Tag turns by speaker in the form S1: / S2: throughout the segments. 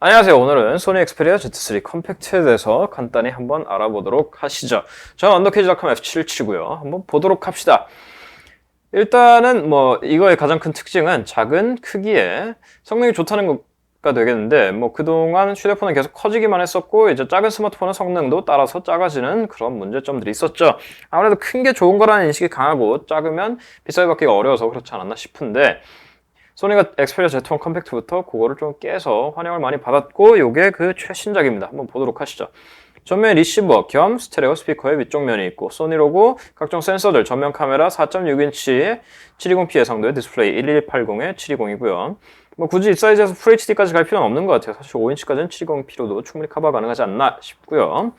S1: 안녕하세요. 오늘은 소니 엑스페리아 Z3 컴팩트에 대해서 간단히 한번 알아보도록 하시죠. 저는 언더케이지닷컴 F777이고요. 한번 보도록 합시다. 일단은 이거의 가장 큰 특징은 작은 크기에 성능이 좋다는 것가 되겠는데, 그동안 휴대폰은 계속 커지기만 했었고, 이제 작은 스마트폰은 성능도 따라서 작아지는 그런 문제점들이 있었죠. 아무래도 큰 게 좋은 거라는 인식이 강하고, 작으면 비싸게 받기가 어려워서 그렇지 않았나 싶은데, 소니가 엑스페리아 Z1 컴팩트부터 그거를 좀 깨서 환영을 많이 받았고, 요게 그 최신작입니다. 한번 보도록 하시죠. 전면 리시버 겸 스테레오 스피커의 위쪽 면이 있고, 소니 로고, 각종 센서들, 전면 카메라 4.6인치의 720p 해상도의 디스플레이 1180의 720이고요. 굳이 이 사이즈에서 FHD까지 갈 필요는 없는 것 같아요. 사실 5인치까지는 720p로도 충분히 커버 가능하지 않나 싶고요.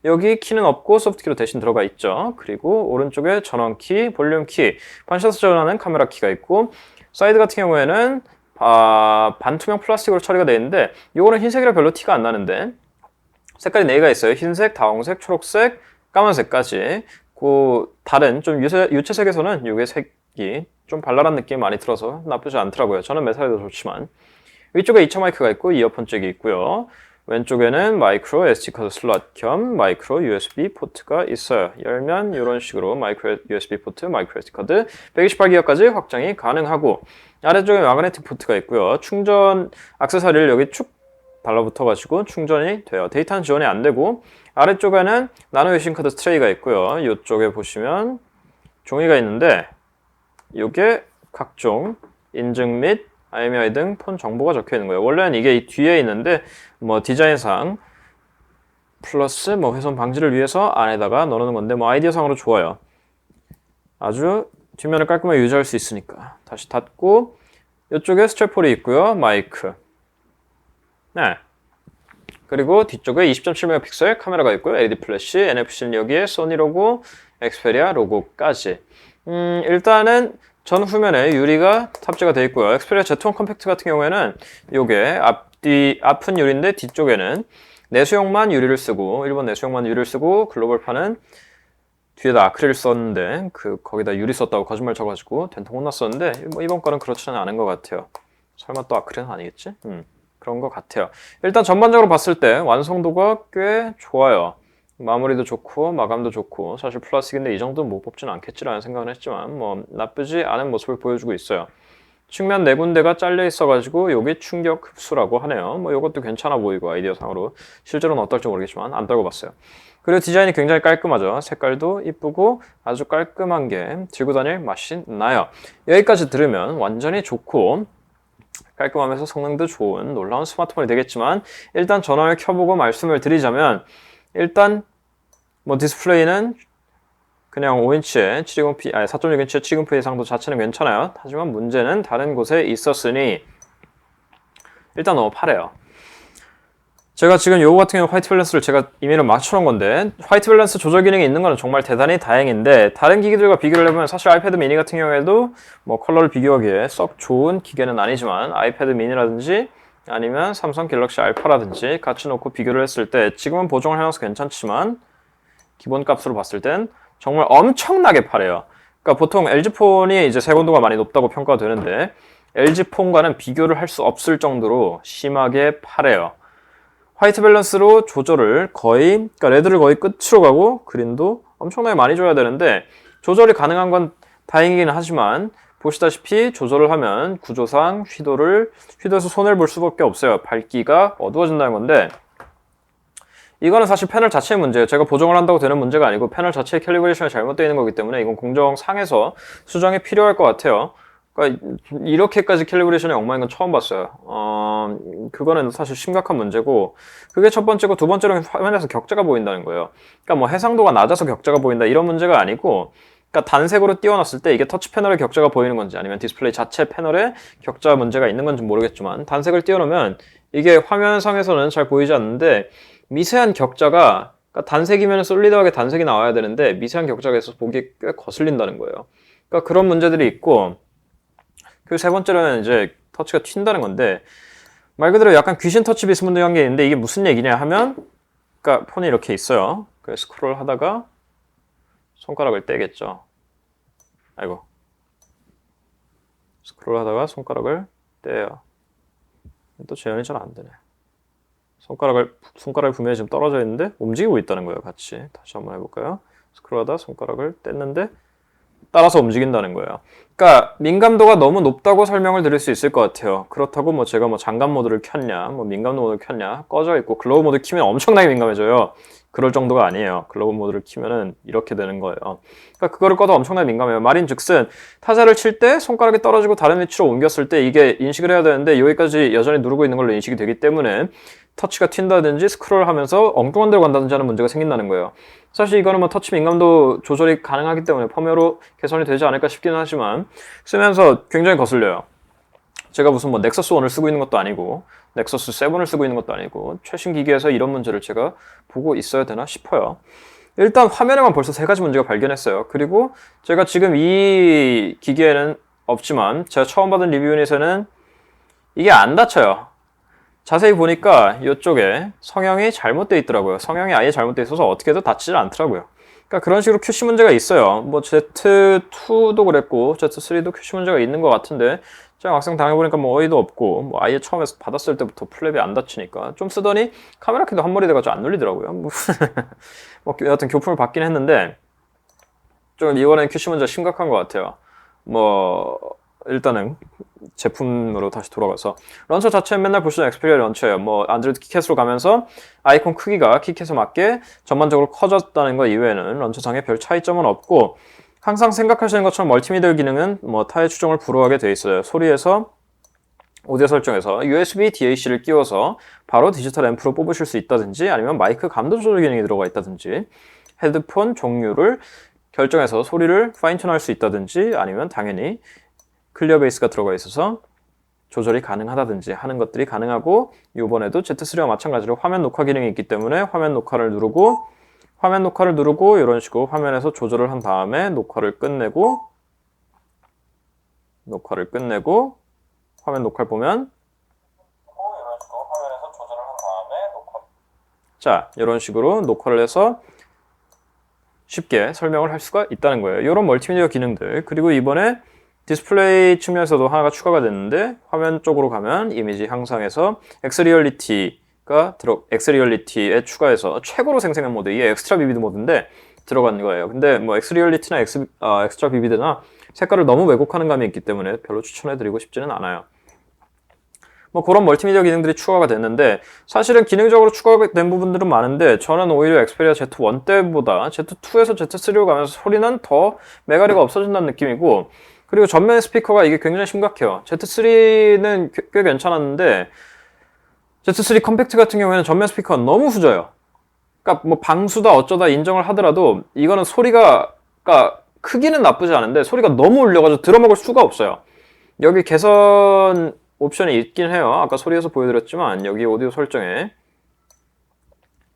S1: 여기 키는 없고 소프트키로 대신 들어가 있죠. 그리고 오른쪽에 전원키, 볼륨키, 반샷을 전환하는 카메라 키가 있고, 사이드 같은 경우에는 반투명 플라스틱으로 처리가 되어 있는데, 이거는 흰색이라 별로 티가 안 나는데, 색깔이 4개가 있어요. 흰색, 다홍색, 초록색, 까만색까지. 그 다른 좀 유채색에서는 이게 색이 좀 발랄한 느낌이 많이 들어서 나쁘지 않더라고요. 저는 메탈도 좋지만. 위쪽에 2차 마이크가 있고 이어폰 잭이 있고요. 왼쪽에는 마이크로 SD카드 슬롯 겸 마이크로 USB 포트가 있어요. 열면 이런 식으로 마이크로 USB 포트, 마이크로 SD카드 128기가까지 확장이 가능하고, 아래쪽에 마그네틱 포트가 있고요. 충전 액세서리를 여기 쭉 달라붙어가지고 충전이 돼요. 데이터는 지원이 안 되고, 아래쪽에는 나노 유심 카드 트레이가 있고요. 이쪽에 보시면 종이가 있는데, 이게 각종 인증 및 IMEI 등 폰 정보가 적혀 있는 거예요. 원래는 이게 이 뒤에 있는데, 디자인상 플러스 훼손 방지를 위해서 안에다가 넣어놓는 건데, 아이디어상으로 좋아요. 아주 뒷면을 깔끔하게 유지할 수 있으니까. 다시 닫고, 이쪽에 스트랩폴이 있고요. 마이크. 네. 그리고 뒤쪽에 20.7메가픽셀 카메라가 있고요. LED 플래시, NFC는 여기에 소니 로고, 엑스페리아 로고까지. 일단은 전 후면에 유리가 탑재가 되어 있고요. 엑스페리아 Z1 컴팩트 같은 경우에는 요게 앞은 유리인데 뒤쪽에는 내수용만 유리를 쓰고, 일본 내수용만 유리를 쓰고, 글로벌판은 뒤에다 아크릴 썼는데 거기다 유리 썼다고 거짓말 쳐가지고 된통 혼났었는데, 이번 거는 그렇지는 않은 것 같아요. 설마 또 아크릴은 아니겠지? 그런 것 같아요. 일단 전반적으로 봤을 때 완성도가 꽤 좋아요. 마무리도 좋고 마감도 좋고, 사실 플라스틱인데 이 정도는 못 뽑지는 않겠지라는 생각은 했지만 나쁘지 않은 모습을 보여주고 있어요. 측면 4군데가 잘려 있어가지고 여기 충격 흡수라고 하네요. 이것도 괜찮아 보이고, 아이디어상으로 실제로는 어떨지 모르겠지만 안 떨궈봤어요. 그리고 디자인이 굉장히 깔끔하죠. 색깔도 이쁘고 아주 깔끔한 게 들고 다닐 맛이 나요. 여기까지 들으면 완전히 좋고 깔끔하면서 성능도 좋은 놀라운 스마트폰이 되겠지만, 일단 전원을 켜보고 말씀을 드리자면, 일단 디스플레이는 그냥 5인치의 720p, 4.6인치의 720p 해상도 자체는 괜찮아요. 하지만 문제는 다른 곳에 있었으니 일단 너무 파래요. 제가 지금 요거 같은 경우 화이트 밸런스를 제가 이미를 맞춰놓은 건데, 화이트 밸런스 조절 기능이 있는 거는 정말 대단히 다행인데, 다른 기기들과 비교를 해보면 사실 아이패드 미니 같은 경우에도 컬러를 비교하기에 썩 좋은 기계는 아니지만, 아이패드 미니라든지 아니면 삼성 갤럭시 알파라든지 같이 놓고 비교를 했을 때 지금은 보정을 해놔서 괜찮지만 기본 값으로 봤을 땐 정말 엄청나게 파래요. 그러니까 보통 LG폰이 이제 색온도가 많이 높다고 평가가 되는데, LG폰과는 비교를 할 수 없을 정도로 심하게 파래요. 화이트 밸런스로 조절을 그러니까 레드를 거의 끝으로 가고 그린도 엄청나게 많이 줘야 되는데, 조절이 가능한 건 다행이긴 하지만 보시다시피 조절을 하면 구조상 휘도에서 손해를 볼 수밖에 없어요. 밝기가 어두워진다는 건데, 이거는 사실 패널 자체의 문제예요. 제가 보정을 한다고 되는 문제가 아니고 패널 자체의 캘리브레이션이 잘못되어 있는 거기 때문에 이건 공정상에서 수정이 필요할 것 같아요. 그러니까 이렇게까지 캘리브레이션이 엉망인 건 처음 봤어요. 그거는 사실 심각한 문제고, 그게 첫 번째고, 두 번째로는 화면에서 격자가 보인다는 거예요. 그러니까 해상도가 낮아서 격자가 보인다 이런 문제가 아니고, 그러니까 단색으로 띄워놨을 때 이게 터치 패널에 격자가 보이는 건지 아니면 디스플레이 자체 패널에 격자 문제가 있는 건지 모르겠지만, 단색을 띄워놓으면 이게 화면상에서는 잘 보이지 않는데 미세한 격자가, 그러니까 단색이면 솔리드하게 단색이 나와야 되는데 미세한 격자가 있어서 보기에 꽤 거슬린다는 거예요. 그러니까 그런 문제들이 있고, 그리고 세 번째로는 이제 터치가 튄다는 건데, 말 그대로 약간 귀신 터치 비스무리한 게 있는데, 이게 무슨 얘기냐 하면, 그러니까 폰이 이렇게 있어요. 그래서 스크롤 하다가 손가락을 떼겠죠. 아이고. 스크롤 하다가 손가락을 떼요. 또 재현이 잘 안 되네. 손가락이 분명히 지금 떨어져 있는데 움직이고 있다는 거예요. 같이 다시 한번 해볼까요? 스크롤하다 손가락을 뗐는데 따라서 움직인다는 거예요. 그러니까 민감도가 너무 높다고 설명을 드릴 수 있을 것 같아요. 그렇다고 뭐 제가 뭐 장갑 모드를 켰냐, 뭐 민감도 모드를 켰냐, 꺼져 있고 글로브 모드 키면 엄청나게 민감해져요. 그럴 정도가 아니에요. 글로브 모드를 키면은 이렇게 되는 거예요. 그러니까 그거를 꺼도 엄청나게 민감해요. 말인즉슨 타자를 칠 때 손가락이 떨어지고 다른 위치로 옮겼을 때 이게 인식을 해야 되는데 여기까지 여전히 누르고 있는 걸로 인식이 되기 때문에 터치가 튄다든지 스크롤하면서 엉뚱한 데로 간다든지 하는 문제가 생긴다는 거예요. 사실 이거는 뭐 터치 민감도 조절이 가능하기 때문에 펌웨어로 개선이 되지 않을까 싶기는 하지만 쓰면서 굉장히 거슬려요. 제가 무슨 뭐 넥서스 1을 쓰고 있는 것도 아니고 넥서스 7을 쓰고 있는 것도 아니고 최신 기기에서 이런 문제를 제가 보고 있어야 되나 싶어요. 일단 화면에만 벌써 3가지 문제가 발견했어요. 그리고 제가 지금 이 기기에는 없지만 제가 처음 받은 리뷰 유닛에는 이게 안 닫혀요. 자세히 보니까 이쪽에 성형이 잘못되어 있더라고요. 성형이 아예 잘못되어 있어서 어떻게 해도 닫히질 않더라고요. 그러니까 그런 식으로 QC 문제가 있어요. 뭐 Z2도 그랬고 Z3도 QC 문제가 있는 것 같은데 제가 막상 당해보니까 뭐 어이도 없고 뭐 아예 처음에 받았을 때부터 플랩이 안 닫히니까 좀 쓰더니 카메라 키도 한 머리 돼가지고 안 눌리더라고요. 뭐 여하튼 교품을 받긴 했는데 좀 이번엔 QC 문제 심각한 것 같아요. 뭐 일단은 제품으로 다시 돌아가서 런처 자체는 맨날 볼 수 있는 엑스페리아 런처예요. 뭐 안드로이드 키캣으로 가면서 아이콘 크기가 키캣에 맞게 전반적으로 커졌다는 것 이외에는 런처상에 별 차이점은 없고 항상 생각하시는 것처럼 멀티미디어 기능은 뭐 타의 추종을 불허하게 돼 있어요. 소리에서 오디오 설정에서 USB DAC를 끼워서 바로 디지털 앰프로 뽑으실 수 있다든지 아니면 마이크 감도 조절 기능이 들어가 있다든지 헤드폰 종류를 결정해서 소리를 파인튠 할 수 있다든지 아니면 당연히 클리어 베이스가 들어가 있어서 조절이 가능하다든지 하는 것들이 가능하고 이번에도 Z3와 마찬가지로 화면 녹화 기능이 있기 때문에 화면 녹화를 누르고 이런 식으로 화면에서 조절을 한 다음에 녹화를 끝내고 화면 녹화를 보면 자 이런 식으로 녹화를 해서 쉽게 설명을 할 수가 있다는 거예요. 이런 멀티미디어 기능들 그리고 이번에 디스플레이 측면에서도 하나가 추가가 됐는데 화면 쪽으로 가면 이미지 향상에서 엑스리얼리티에 추가해서 최고로 생생한 모드 이게 엑스트라 비비드 모드인데 들어간 거예요. 근데 뭐 엑스리얼리티나 엑스트라 비비드나 색깔을 너무 왜곡하는 감이 있기 때문에 별로 추천해드리고 싶지는 않아요. 뭐 그런 멀티미디어 기능들이 추가가 됐는데 사실은 기능적으로 추가가 된 부분들은 많은데 저는 오히려 엑스페리아 Z1 때보다 Z2에서 Z3로 가면서 소리는 더 메가리가 없어진다는 느낌이고 그리고 전면 스피커가 이게 굉장히 심각해요. Z3는 꽤 괜찮았는데 Z3 컴팩트 같은 경우에는 전면 스피커가 너무 후져요. 그러니까 뭐 방수다 어쩌다 인정을 하더라도 이거는 소리가 그러니까 크기는 나쁘지 않은데 소리가 너무 울려가지고 들어먹을 수가 없어요. 여기 개선 옵션이 있긴 해요. 아까 소리에서 보여드렸지만 여기 오디오 설정에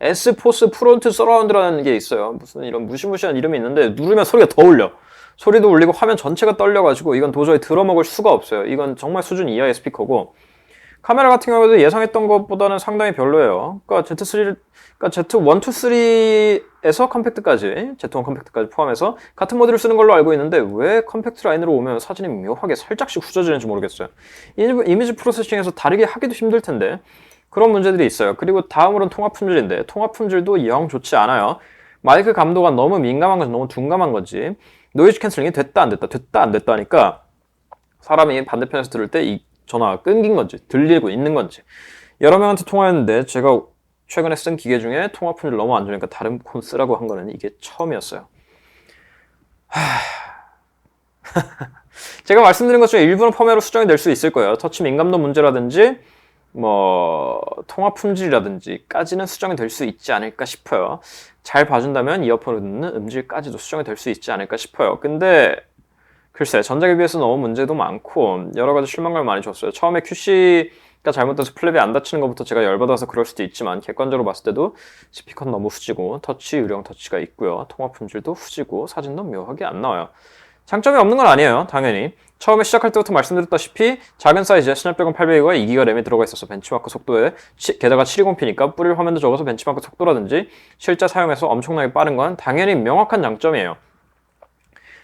S1: S-포스 프론트 서라운드라는 게 있어요. 무슨 이런 무시무시한 이름이 있는데 누르면 소리가 더 울려. 소리도 울리고 화면 전체가 떨려가지고 이건 도저히 들어먹을 수가 없어요. 이건 정말 수준 이하의 스피커고 카메라 같은 경우에도 예상했던 것보다는 상당히 별로예요. 그러니까 Z1, 2, 3에서 컴팩트까지 Z1 컴팩트까지 포함해서 같은 모델을 쓰는 걸로 알고 있는데 왜 컴팩트 라인으로 오면 사진이 묘하게 살짝씩 후져지는지 모르겠어요. 이미지 프로세싱에서 다르게 하기도 힘들 텐데 그런 문제들이 있어요. 그리고 다음으로는 통화 품질인데 통화 품질도 영 좋지 않아요. 마이크 감도가 너무 민감한 건지 너무 둔감한 건지 노이즈 캔슬링이 됐다 안 됐다 하니까 사람이 반대편에서 들을 때 이 전화가 끊긴 건지 들리고 있는 건지 여러 명한테 통화했는데 제가 최근에 쓴 기계 중에 통화 품질 너무 안 좋으니까 다른 폰 쓰라고 한 거는 이게 처음이었어요. 제가 말씀드린 것 중에 일부는 펌웨어로 수정이 될 수 있을 거예요. 터치 민감도 문제라든지 뭐 통화 품질이라든지까지는 수정이 될 수 있지 않을까 싶어요. 잘 봐준다면 이어폰을 듣는 음질까지도 수정이 될 수 있지 않을까 싶어요. 근데 글쎄 전작에 비해서 너무 문제도 많고 여러 가지 실망감을 많이 줬어요. 처음에 QC가 잘못돼서 플랩이 안 닫히는 것부터 제가 열받아서 그럴 수도 있지만 객관적으로 봤을 때도 스피커는 너무 후지고 터치 유령 터치가 있고요. 통화 품질도 후지고 사진도 묘하게 안 나와요. 장점이 없는 건 아니에요. 당연히 처음에 시작할 때부터 말씀드렸다시피 작은 사이즈에 스냅드래곤 800과 2기가 램이 들어가 있어서 벤치마크 속도에 게다가 720p니까 뿌릴 화면도 적어서 벤치마크 속도라든지 실제 사용해서 엄청나게 빠른 건 당연히 명확한 장점이에요.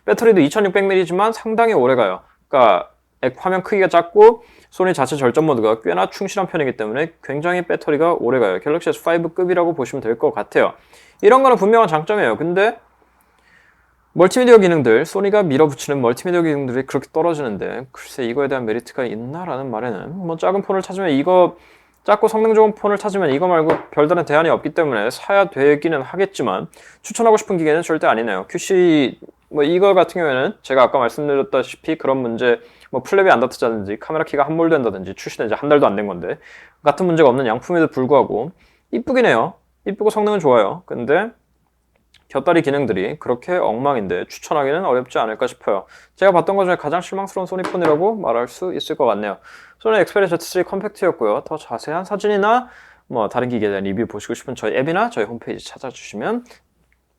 S1: 배터리도 2600mAh지만 상당히 오래가요. 그러니까 화면 크기가 작고 소니 자체 절전 모드가 꽤나 충실한 편이기 때문에 굉장히 배터리가 오래가요. 갤럭시 S5급이라고 보시면 될 것 같아요. 이런 거는 분명한 장점이에요. 근데 멀티미디어 기능들, 소니가 밀어붙이는 멀티미디어 기능들이 그렇게 떨어지는데 글쎄 이거에 대한 메리트가 있나라는 말에는 뭐 작은 폰을 찾으면 이거 작고 성능 좋은 폰을 찾으면 이거 말고 별다른 대안이 없기 때문에 사야 되기는 하겠지만 추천하고 싶은 기계는 절대 아니네요. QC 뭐 이거 같은 경우에는 제가 아까 말씀드렸다시피 그런 문제 뭐 플랩이 안 닿는다든지 카메라 키가 함몰된다든지 출시된 지 한 달도 안 된 건데 같은 문제가 없는 양품에도 불구하고 이쁘긴 해요. 이쁘고 성능은 좋아요. 근데 곁다리 기능들이 그렇게 엉망인데 추천하기는 어렵지 않을까 싶어요. 제가 봤던 것 중에 가장 실망스러운 소니폰이라고 말할 수 있을 것 같네요. 소니 엑스페리아 Z3 컴팩트였고요. 더 자세한 사진이나 뭐 다른 기계에 대한 리뷰 보시고 싶은 저희 앱이나 저희 홈페이지 찾아주시면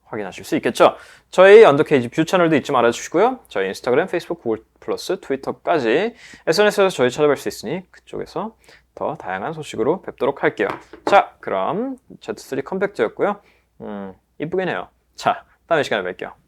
S1: 확인하실 수 있겠죠. 저희 언더케이지 뷰 채널도 잊지 말아주시고요. 저희 인스타그램, 페이스북, 구글 플러스, 트위터까지 SNS에서 저희 찾아뵐 수 있으니 그쪽에서 더 다양한 소식으로 뵙도록 할게요. 자, 그럼 Z3 컴팩트였고요. 이쁘긴 해요. 자, 다음 시간에 뵐게요.